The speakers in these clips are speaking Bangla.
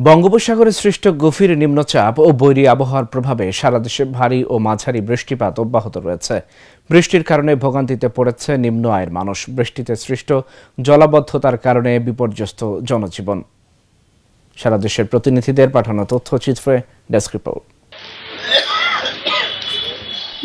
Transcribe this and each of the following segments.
বঙ্গোপসাগরে সৃষ্ট গভীর নিম্নচাপ ও বৈরী আবহাওয়ার প্রভাবে সারা দেশে ভারী ও মাঝারি বৃষ্টিপাত অব্যাহত রয়েছে। বৃষ্টির কারণে ভোগান্তিতে পড়েছে নিম্ন আয়ের মানুষ। বৃষ্টিতে সৃষ্ট জলাবদ্ধতার কারণে বিপর্যস্ত জনজীবন। সারা দেশের প্রতিনিধিদের পাঠানো তথ্যচিত্রে ডেস্ক রিপোর্ট।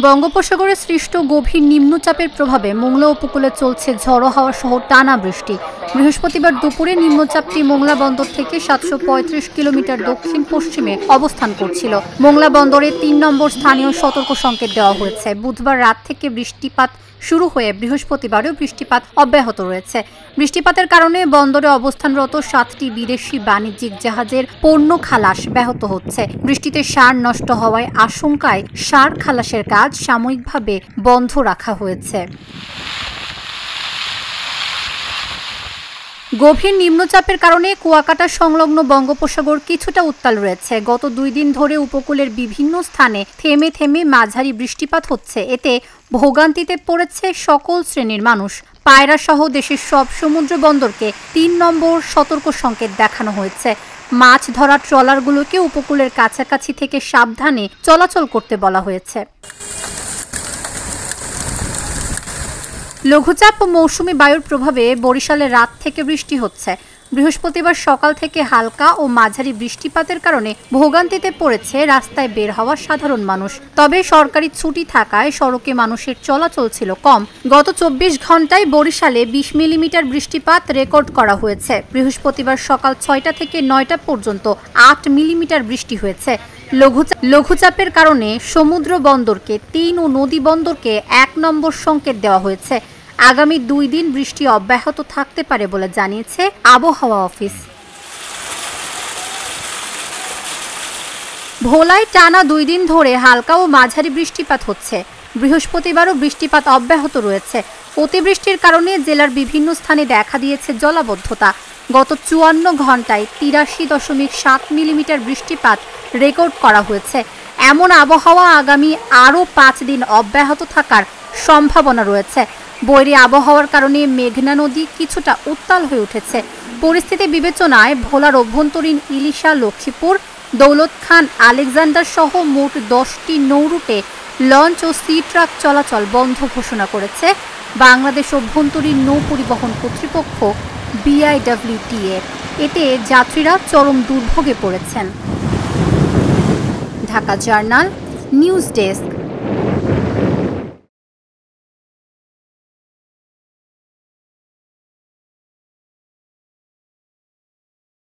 বঙ্গোপসাগরে সৃষ্ট গভীর নিম্নচাপের প্রভাবে মোংলা উপকূলে চলছে ঝড়ো হাওয়া সহ টানা বৃষ্টি। বৃহস্পতিবার দুপুরে নিম্নচাপটি মোংলা বন্দর থেকে 735 কিলোমিটার দক্ষিণ পশ্চিমে অবস্থান করছিল। মোংলা বন্দরে 3 নম্বর স্থানীয় সতর্ক সংকেত দেওয়া হয়েছে। বুধবার রাত থেকে বৃষ্টিপাত শুরু হয়ে বৃহস্পতিবারও বৃষ্টিপাত অব্যাহত রয়েছে। বৃষ্টিপাতের কারণে বন্দরে অবস্থানরত 7টি বিদেশি বাণিজ্যিক জাহাজের পণ্য খালাস ব্যাহত হচ্ছে। বৃষ্টিতে সার নষ্ট হওয়ায় আশঙ্কায় সার খালাসের কাজ সাময়িকভাবে বন্ধ রাখা হয়েছে। গভীর নিম্নচাপের কারণে কুয়াকাটা সংলগ্ন বঙ্গোপসাগর কিছুটা উত্তাল রয়েছে। গত 2 দিন ধরে উপকূলের বিভিন্ন স্থানে থেমে থেমে মাঝারি বৃষ্টিপাত হচ্ছে। এতে ভোগান্তিতে পড়েছে সকল শ্রেণীর মানুষ। পায়রা সহ দেশের সব সমুদ্র বন্দরকে 3 নম্বর সতর্ক সংকেত দেখানো হয়েছে। মাছ ধরা ট্রলারগুলোকে উপকূলের কাছাকাছি থেকে সাবধানে চলাচল করতে বলা হয়েছে। লঘুচাপ ও মৌসুমী বায়ুর প্রভাবে বরিশালে রাত থেকে বৃষ্টি হচ্ছে। বৃহস্পতিবার সকাল থেকে হালকা ও মাঝারি বৃষ্টিপাতের কারণে ভোগান্তিতে পড়েছে রাস্তায় বের হওয়া সাধারণ মানুষ। তবে সরকারি ছুটি থাকায় সড়কে মানুষের চলাচল ছিল কম। গত 24 ঘন্টায় বরিশালে 20 মিলিমিটার বৃষ্টিপাত রেকর্ড করা হয়েছে। বৃহস্পতিবার সকাল 6টা থেকে 9টা পর্যন্ত 8 মিলিমিটার বৃষ্টি হয়েছে। লঘুচাপের কারণে সমুদ্র বন্দরকে 3 ও নদী বন্দরকে 1 নম্বর সংকেত দেওয়া হয়েছে। আগামী 2 দিন বৃষ্টি অব্যাহত থাকতে পারে বলে জানিয়েছে আবহাওয়া অফিস। ভোলায় টানা 2 দিন ধরে হালকা ও মাঝারি বৃষ্টিপাত হচ্ছে। বৃহস্পতিবারও বৃষ্টিপাত অব্যাহত রয়েছে। অতিবৃষ্টির কারণে জেলার বিভিন্ন স্থানে দেখা দিয়েছে জলাবদ্ধতা। গত 54 ঘন্টায় 83.7 মিলিমিটার বৃষ্টিপাত রেকর্ড করা হয়েছে। এমন আবহাওয়া আগামী আরও 5 দিন অব্যাহত থাকার সম্ভাবনা রয়েছে। বৈরী আবহাওয়ার কারণে মেঘনা নদী কিছুটা উত্তাল হয়ে উঠেছে। পরিস্থিতি বিবেচনায় ভোলার অভ্যন্তরীণ ইলিশা, লক্ষ্মীপুর, দৌলত খান, আলেকজান্ডার সহ মোট 10টি নৌরুটে লঞ্চ ও সি ট্রাক চলাচল বন্ধ ঘোষণা করেছে বাংলাদেশ অভ্যন্তরীণ নৌ পরিবহন কর্তৃপক্ষ BIWTA। এতে যাত্রীরা চরম দুর্ভোগে পড়েছেন। Dhaka journal news desk.